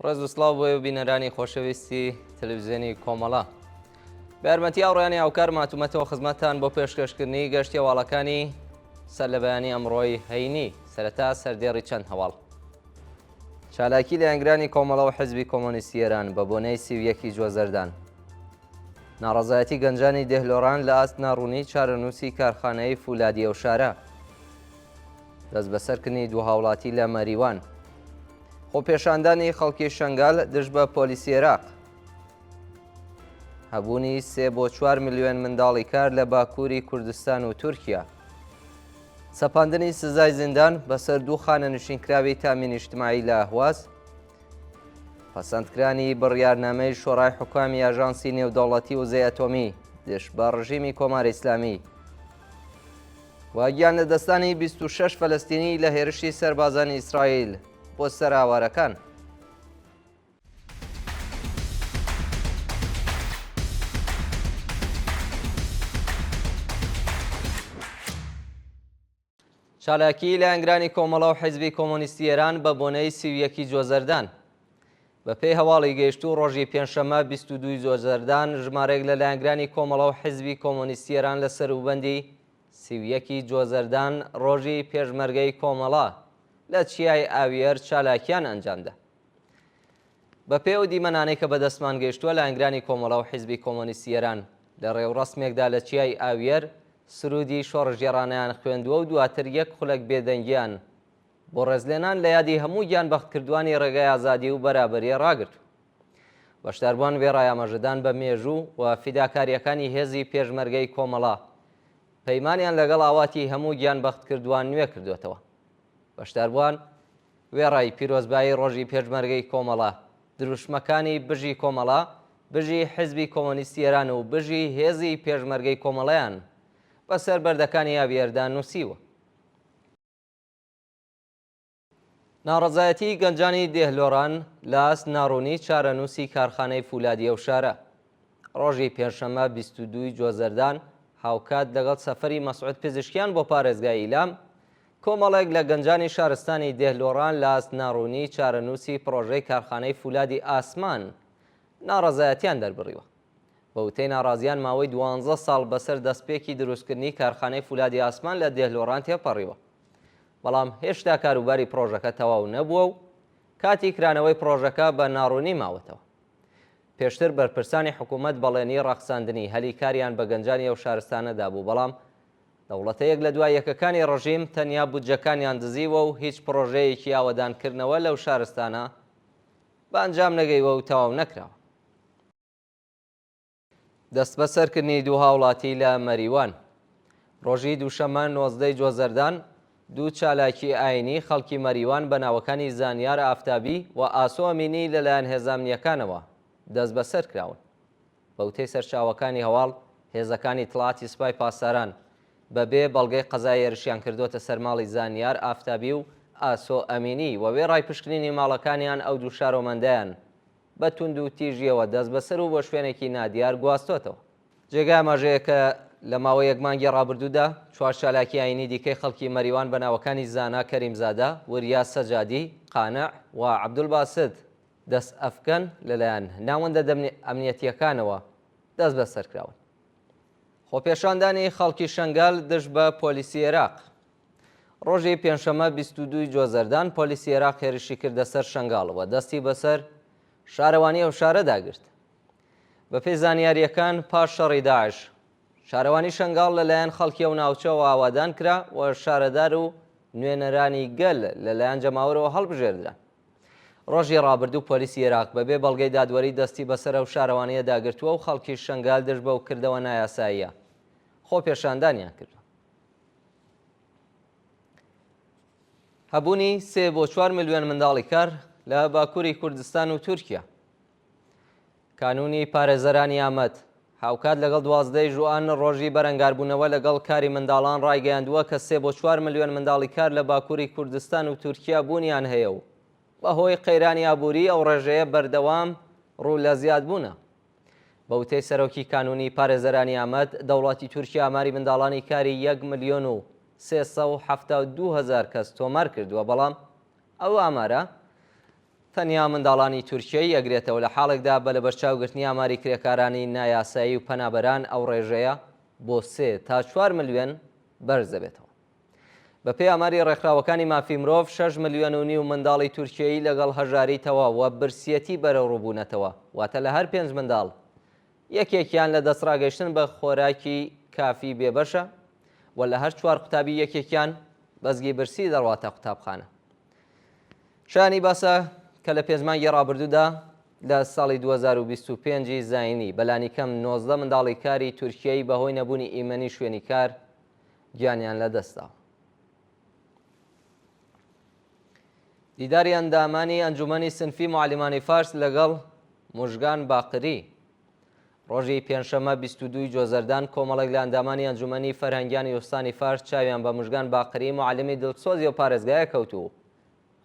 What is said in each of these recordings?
ڕێز و سڵاو بۆیە و بینەرانی خۆشەویستی تەلەڤیزیۆنی کۆمەڵە. بە یارمەتی ئاوڕێیانی هاوکار ماتوومەتەوە خزمەتتان بۆ پێشکەشکردنی گەشتی هەواڵەکانی سەر لە بەیانی ئەمڕۆی هەینی. سەرەتا سەردێڕی چەند هەواڵ. چالاکی لە یانگرانی کۆمەڵە و حیزبی کۆمۆنیستی ئێران بە بۆنەی 31 جوێزەردان. ناڕەزایەتی گەنجانی دێهلۆران لە ئاست ناڕوونی چارەنووسی کارخانەی فولادی ئەو شارە. دەست بەسەرکردنی دوو هاوڵاتی لە مەریوان. خۆپێشاندانی خەڵکی شەنگال دژ بە پۆلیسی عێراق. هەبوونی 3 بۆ 4 ملیۆن منداڵی کار لە باکووری کوردستان و تورکیا. سەپاندنی سزای زیندان بەسەر دوو خانەنشینکراوی تامین نیشتیماعی لە ئەهواز. پەسەندکرانی بڕیارنامەی شۆڕای حوکامی ئاژانسی نێودەوڵەتی وزەی ئەتۆمی دژ بە ڕژیمی کۆماری ئیسلامی. واگیان لە دەستانی 26 فەلەستینی لە هێرشی سەربازانی ئیسرائیل بۆ سەر ئاوارەکان. چالاکی لە یانگرانی کۆمەڵە و حیزبی کۆمۆنیستی ئێران بە بۆنەی 31 جوێزەردان. بە پێی هەواڵی گەیشتوو ڕۆژی پێنجشەممە 22 جوێزەردان ژمارەیەک لە لایەنگرانی کۆمەڵە و حیزبی کۆمۆنیستی ئێران لە سەروبەندی 31 جوێزەردان ڕۆژی پێشمەرگەی کۆمەڵە لە چیای ئاویەر چالاکیان ئەنجامدا. بە پێ و دیمەنانەی کە بەدەستمان گەیشتووە لە یانگرانی کۆمەڵە و حیزبی کۆمۆنیستی ئێران لە ڕێوڕەسمێکدا لە چیای ئاویەر سرودی شۆڕژێڕانەیان خوێندووە و دواتر یەک خولەک بێدەنگیان بۆ ڕێزلێنان لە یادی هەموو گیانبەختکردوانی ڕێگای ئازادی و بەرابەریە ڕاگرت. بەشداربووان وێڕای ئاماژەدان بە مێژوو و فیداکاریەکانی هێزی پێشمەرگەی کۆمەڵە پەیمانیان لەگەڵ ئاواتی هەموو گیانبەختکردوان نوێ کردوێتەوە. بەشداربووان وێڕای پیرۆزبایی ڕۆژی پێشمەرگەی کۆمەڵە دروشمەکانی بژی کۆمەڵە، بژی حیزبی کۆمۆنیستی ئێران و بژی هێزی پێشمەرگەی کۆمەڵەیان بەسەر بەردەکانی ئاویێردا نووسیوە. ناڕەزایەتی گەنجانی دێهلۆران لە ئاست ناڕوونی چارەنووسی کارخانەی فولادی ئەو شارە. ڕۆژی پێنجشەممە 22 جوێزەردان هاوکات لەگەڵ سەفەری مەسعود پزیشکیان بۆ پارێزگای ئیلام کۆمەڵێک لە گەنجانی شارستانی دێهلۆران لە ئاست ناڕوونی چارەنووسی پرۆژەی کارخانەی فولادی ئاسمان ناڕەزایەتیان دەربڕیوە. بە وتەی ناڕازیان ماوەی 12 ساڵ بەسەر دەستپێکی دروستکردنی کارخانەی فولادی ئاسمان لە دێهلۆران تێپەڕیوە. بەڵام هێشتا کاروباری پرۆژەکە تەواو نەبووە و کاتی کرانەوەی پرۆژەکە بە ناڕوونی ماوەتەوە. پێشتر بەرپرسانی حکوومەت بەڵێنی ڕەخساندنی هەلی کاریان بە گەنجانی ئەو شارستانەدا بوو، بەڵام دەوڵەتە یەک لە دوای یەکەکانی ڕژیم تەنیا بودجەکانیان دزیوە و هیچ پرۆژەیەکی ئاوەدانکردنەوە لەو شارستانە بە ئەنجام نەگەیوە و تەواو نەکراوە. دەست بەسەرکردنی دوو هاوڵاتی لە مەریوان. ڕۆژی دووشەممە 19 جوێزەردان دوو چالاکی ئاینی خەڵکی مەریوان بە ناوەکانی زانیار ئافتابی و ئاسۆ ئەمینی لەلایەن هێزامنیەکانەوە دەست بەسەر کراون. بە وتەی سەرچاوەکانی هەواڵ هێزەکانی تڵاتی سوپای پاسداران بەبێ بەڵگەی قەزای هێرشیان کردوتە سەرماڵی زانیار ئافتابی و ئاسۆ ئەمینی و وێ ڕایپشکنینی ماڵەکانیان ئەو دوو شارۆمەندەیان بە توند و تیژیەوە دەست بەسەر و بۆ شوێنێکی نادیار گواستۆتەوە. جێگای ئاماژەیە کە لە ماوەی یەک مانگی ڕابردوودا چوار چالاکی ئاینی دیکەی خەڵکی مەریوان بە ناوەکانی زانا کەریمزادە، وریا سەجادی، قانع و عەبدولباست دەست ئەفکەن لەلایەن ناوەندە ئەمنیەتیەکانەوە دەست بەسەر کراون. خۆپێشاندانی خەڵکی شەنگال دژ بە پۆلیسی عێراق. ڕۆژی پێنجشەممە 22 جوێزەردان پۆلیسی عێراق هێرشی کردە سەر شەنگاڵەوە دەستی بەسەر شارەوانی ئەو شارە داگرت. بە پێی زانیاریەکان پاش شەڕی داعش شارەوانی شەنگاڵ لەلایەن خەڵکی ئەو ناوچەوە ئاوادان کرا و شارەدار و نوێنەرانی گەل لەلایەن جەماوەرەوە هەڵبژێردران. ڕۆژی ڕابردوو پۆلیسی عێراق بەبێ بەڵگەی دادوەری دەستی بەسەر ئەو شارەوانیە داگرتووە و خەڵکی شەنگال دژ بەو کردەوە نایاساییە خۆپێشاندانیان کردووە. هەبوونی 3 بۆ 4 ملیۆن منداڵی کار لە باکووری کوردستان و تورکیا. کانونی پارێزەرانی ئامەد هاوکات لەگەڵ 12 ژوئان ڕۆژی بەرەنگاربوونەوە لەگەڵ کاری منداڵان ڕایگەیاندووە کە 3 بۆ 4 ملیۆن منداڵی کار لە باکووری کوردستان و تورکیا بوونیان هەیە و بەهۆی قەیرانی ئابووری ئەو ڕێژەیە بەردەوام ڕوو لە زیادبوونە. بە وتەی سەرۆکی کانونی پارێزەرانی ئامەد دەوڵەتی تورکیا ئاماری منداڵانی کاری 1 ملیۆن و 372 هەزار کەس تۆمار کردووە، بەڵام ئەو ئامارە تەنیا منداڵانی تورکیای ئەگرێتەوە لە حاڵێکدا بە لە بەرچاوگرتنی ئاماری کرێکارانی نایاسایی و پەنابەران ئەو ڕێژەیە بۆ 3 تا 4 ملیۆن بەرز دەبێتەوە. بەپێی ئاماری ڕێکخراوەکانی مافی مرۆڤ 6 ملیۆن و نیو منداڵی تورکیایی لەگەڵ هەژاری تەواو و برسیەتی بەرەو ڕووبوونەتەوە، واتە لە هەر 5 منداڵ یەکێکیان لە دەستڕاگەیشتن بە خۆراکی کافی بێبەشە و لە هەر 4 قوتابی یەکێکیان بەزگی برسی دەڕواتە قوتابخانە. شانی باسە کە لە پێزمانگی ڕابردوودا لە ساڵی 2025 زاینی بەلانی کەم 19 منداڵی کاری تورکیایی بەهۆی نەبوونی ئیمەنی شوێنی کار گیانیان لەدەستاوە. دیداری ئەندامانی ئەنجومەنی سنفی معلمانی فارس لەگەڵ موژگان باقری. ڕۆژی پێنجشەمە 22 جۆزەردان کۆمەڵێک لە ئەندامانی ئەنجومەنی فەرهەنگیانی وستانی فارس چاویان بە موژگان باقری معلمی دڵسۆزی و پارێزگایە کەوتووە.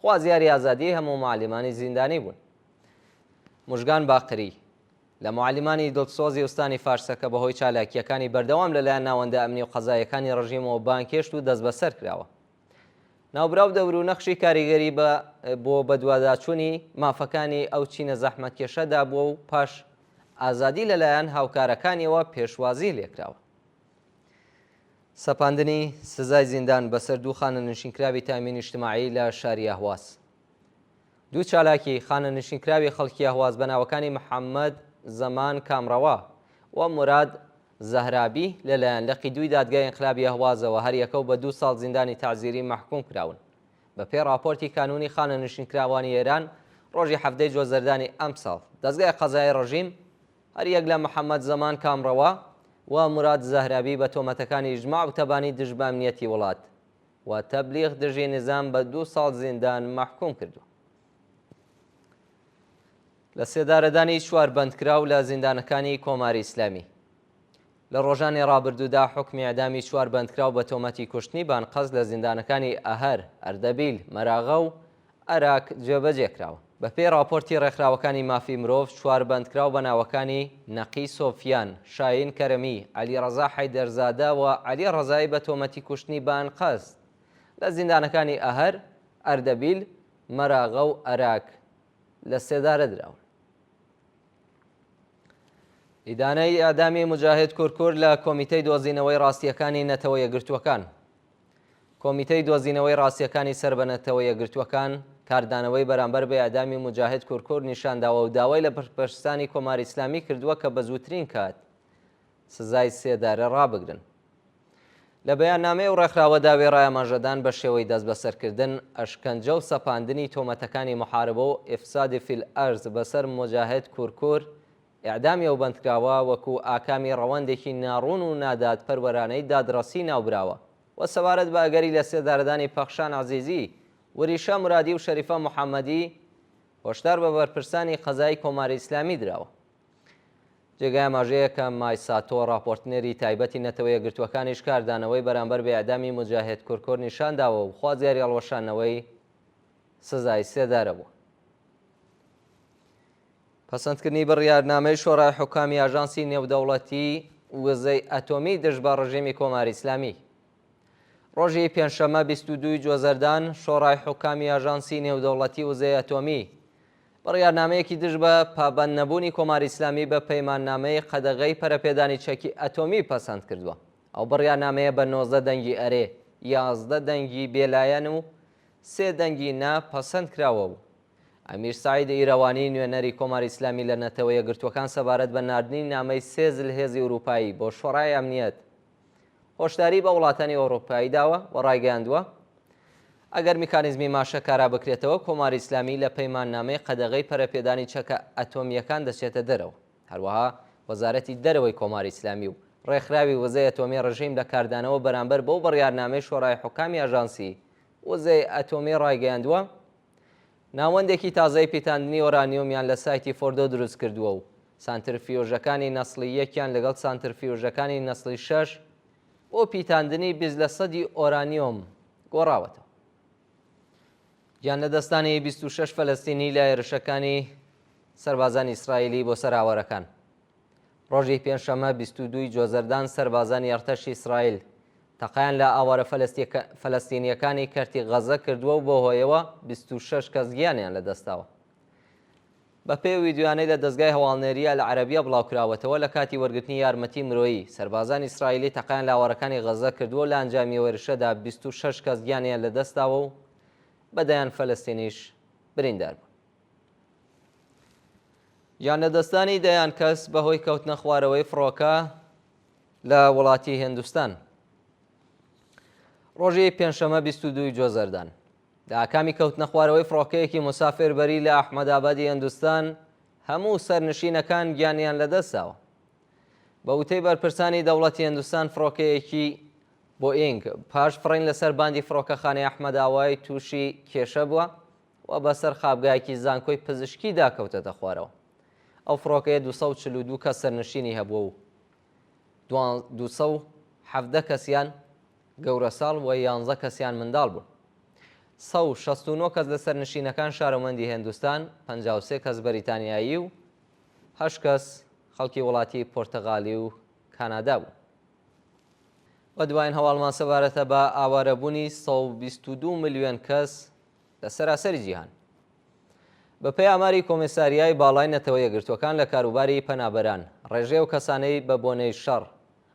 خوازیاری ئازادی هەموو معلمانی زیندانی بوون. موژگان باقری لە معلمانی دڵسۆزی وستانی فارسەکە بەهۆی چالاکیەکانی بەردەوام لەلایەن ناوەندە ئەمنی و قەزایەکانی ڕژیمەوە بانکێشت و دەست بەسەر کراوە. ناوبراو دەور و نەخشی کاریگەری بۆ بەدواداچوونی مافەکانی ئەو چینە زەحمەتکێشەدا بووە و پاش ئازادی لەلایەن هاوکارەکانیەوە پێشوازی لێکراوە. سەپاندنی سزای زیندان بەسەر 2 خانەنشینکراوی تامینی اجتماعی لە شاری ئەهواز. 2 چالاکی خانەنشینکراوی خەڵکی ئەهواز بە ناوەکانی محەممەد زەمان کامڕەوە و مراد زەهرابی لەلایەن لەقی 2 دادگای ئینقلابی ئەهوازەوە هەر یەکەو بە 2 ساڵ زیندانی تەعزیری مەحکوم کراون. بەپێی راپۆرتی کانونی خانەنشینکراوانی ئێران ڕۆژی 7 جۆزەردانی ئەم ساڵ دەستگای قەزای ڕژیم هەر یەک لە محەممەد زەمان کامڕەوە و مراد زەهرابی بە تۆمەتەکانی ئیژماع و تەبانی دژ بە ئەمنیەتی وڵات و تەبلیغ دژی نظام بە 2 ساڵ زیندان مەحکوم کردووە. لە سێدارەدانی 4 بەندکراو لە زیندانەکانی کۆماری ئیسلامی. لە ڕۆژانی ڕابردوودا حکمی ئەعدامی 4 بەندکراو بە تۆمەتی کوشتنی بانقەز لە زیندانەکانی ئەهەر، ئەردەبیل، مەراغە و عێراق جێبەجێکراوە. بەپێی راپۆرتی ڕێکخراوەکانی مافی مرۆڤ 4 بەندکراو بە ناوەکانی نەقی سۆفیان، شاین کەرەمی، عەلیڕەزا حەیدەرزادە و عەلی ڕەزایی بە تۆمەتی کوشتنی بانقەز لە زیندانەکانی ئەهەر، ئەردەبیل، مەراغە و عێراق لە سێدارە دراون. ئیدانەی ئەعدامی مجاهید کورکور لە کۆمیتەی دۆزینەوەی ڕاستیەکانی نەتەوە یەکگرتووەکان. کۆمیتەی دۆزینەوەی ڕاستیەکانی سەر بە نەتەوە یەکگرتووەکان کاردانەوەی بەرامبەر بە ئەعدامی مجاهید کورکور نیشانداوە و داوای لە پشتپەرستانی کۆماری ئیسلامی کردووە کە بە زووترین کات سزای 3 دارە ڕابگرن. لە بەیاننامەی و ڕێکخراوەدا وێڕای ئاماژەدان بە شێوەی دەست بەسەرکردن، ئەشکەنجە و سەپاندنی تۆمەتەکانی محاربە و ئیفسادی فیل ئەرز بەسەر مجاهید کورکور ئیعدامی ئەو بەندکراوە وەکو ئاکامی ڕەوەندێکی ناڕوون و نادات پەروەرانەی دادڕەسی ناوبراوە و سەبارەت بە ئەگەری لە سێدارەدانی پەخشان عەزیزی، وریشە مرادی و شەریفە محەممەدی هۆشدار بە بەرپرسانی قەزای کۆماری ئیسلامی دراوە. جێگای ئاماژەیە کە مایساتۆ راپۆرتنێری تایبەتی نەتەوە یەکگرتووەکانیش کاردانەوەی بەرامبەر بە ئیعدامی مجاهید کورکور نیشانداوە و خوازیاری هەڵوەشانەوەی سزای 3 دارە بووە. پەسەندکردنی بڕیارنامەی شۆڕای حوکامی ئاژانسی نێودەوڵەتی وزەی ئەتۆمی دژ بە ڕژیمی کۆماری ئیسلامی. ڕۆژی پێنجشەمە 22 جۆزەردان شۆڕای حوکامی ئاژانسی نێودەوڵەتی وزەی ئەتۆمی بڕیارنامەیەکی دژ بە پابەند نەبوونی کۆماری ئیسلامی بە پەیماننامەی قەدەغەی پەرەپێدانی چەکی ئەتۆمی پەسەند کردووە. ئەو بڕیارنامەیە بە 19 دەنگی ئەرێ، 11 دەنگی بێلایەن و 3 دەنگی نا پەسەند کراوە بوو. ئەمیر سعید ئیرەوانی نوێنەری کۆماری ئیسلامی لە نەتەوە یەکگرتووەکان سەبارەت بە ناردنی نامەی 3 زلهێزی ئەوروپایی بۆ شۆڕای ئەمنیەت هۆشداری بە وڵاتانی ئەوروپایی داوە و ڕایگەیاندووە ئەگەر میکانیزمی ماشە کارا بکرێتەوە کۆماری ئیسلامی لە پەیماننامەی قەدەغەی پەرەپێدانی چەکە ئەتۆمیەکان دەچێتە دەرەوە. هەروەها وەزارەتی دەرەوەی کۆماری ئیسلامی و ڕێکخراوی وزەی ئەتۆمی ڕژیم لە کاردانەوە بەرامبەر بەو بڕیارنامەی شۆڕای حوکامی ئاژانسی وزەی ئەتۆمی ڕایگەیاندووە ناوەندێکی تازای پیتاندنی ئۆرانیۆمیان لە سایتی فۆردۆ دروست کردووە و سانترفیۆژەکانی نەسڵی 1یان لەگەڵ سانترفیۆژەکانی نەسڵی 6 بۆ پیتاندنی 20% ئۆرانیۆم گۆڕاوەتەوە. گیان لەدەستانی 26 فەلەستینی لە هێرشەکانی سەربازانی ئیسرائیلی بۆ سەراوەرەکان. ڕۆژی پێنجشەمە 22 جۆزەردان سەربازانی ئەرتەشی ئیسرائیل تەقەیان لە ئاوارە فەلەستینیەکانی کەرتی غەزە کردووە و بۆ هۆیەوە 26 کەس گیانیان لەدەستاوە. بە پێی ویدیوانەی لە دەستگای هەواڵنێریە لە عەرەبیە بڵاوکراوەتەوە لە کاتی وەرگرتنی یارمەتی مرۆیی سەربازان ئیسرائیلی تەقەیان لاوەڕەکانی غەزە کردووە لە ئەنجامی وێرشەدا 26 کەس گیانیان لەدەستاوە و بەدەیان فەلەستینیش بریندار بوون. گیان لەدەستانی دەیان کەس بەهۆی کەوتنە خوارەوەی فڕۆکە لە وڵاتی هیندستان. ڕۆژی پێنجشەمە 22 جۆزەردان داکامی کەوتنە خوارەوەی فڕۆکەیەکی مسافربەری لە ئەحمەدابادی هیندستان هەموو سەرنشینەکان گیانیان لەدەستاوە. بە وتەی بەرپرسانی دەوڵەتی هیندستان فڕۆکەیەکی بۆئینگ پاش فڕین لەسەر باندی فڕۆکەخانەی ئەحمەداوای تووشی کێشە بووە و بەسەر خابگایەکی زانکۆی پزیشکیدا کەوتەتە خوارەوە. ئەو فڕۆکەیە 242 کەس سەرنشینی هەبووە و 217 کەسیان گەورە ساڵ و 11 کەسیان منداڵ بوون. 169 کەس لە سەرنشینەکان شارەوەندی هیندستان، 53 کەس بەریتانیایی و 8 کەس خەڵکی وڵاتی پۆرتەغالی و کانادا بوو. بە دوایین هەواڵمان سەبارەتە بە ئاوارەبوونی 122 ملیۆن کەس لە سەراسەری جیهان. بە پێی ئاماری کۆمساریای باڵای نەتەوە یەکگرتووەکان لە کاروباری پەنابەران، ڕێژەی و کەسانەی بە بۆنەی شەڕ،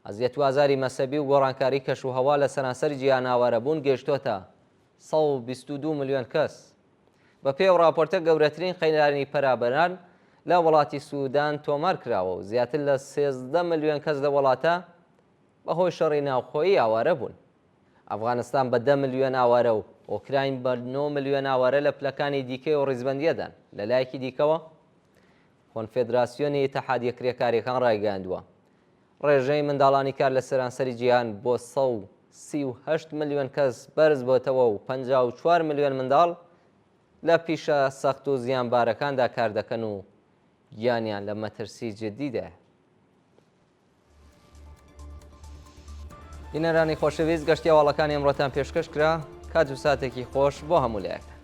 ئەزیەت و ئازاری مەسەبی و گۆڕانکاری کەشوهەوا لە سەرانسەری جیهان ئاوارەبوون گەیشتۆتە 122 ملیۆن کەس. بە پێی ڕاپۆرتە گەورەترین قەینانی پەنابەران لە وڵاتی سوودان تۆمار کراوە و زیاتر لە 13 ملیۆن کەس لە وڵاتە بەهۆی شەڕی ناوخۆیی ئاوارە بوون. ئەفغانستان بە 10 ملیۆن ئاوارە و ئۆکراین بە 9 ملیۆن ئاوارە لە پلەکانی دیکەی و ڕیزبەندیەدان. لە لایەکی دیکەوە کۆنفێدراسیۆنی ئیتیحادیە کرێکاریەکان ڕایگەاندووە ڕێژەی منداڵانی کار لە سەرانسەری جیهان بۆ 138 ملیۆن کەس بەرز بۆتەوە و 54 ملیۆن منداڵ لە پیشە سەخت و زیانبارەکاندا کار دەکەن و گیانیان لە مەترسی جدیدە. بینەرانی خۆشەویست، گەشتی هەواڵەکانی ئەمڕۆتان پێشکەش کرا. کات و ساتێکی خۆش بۆ هەموو لایەک.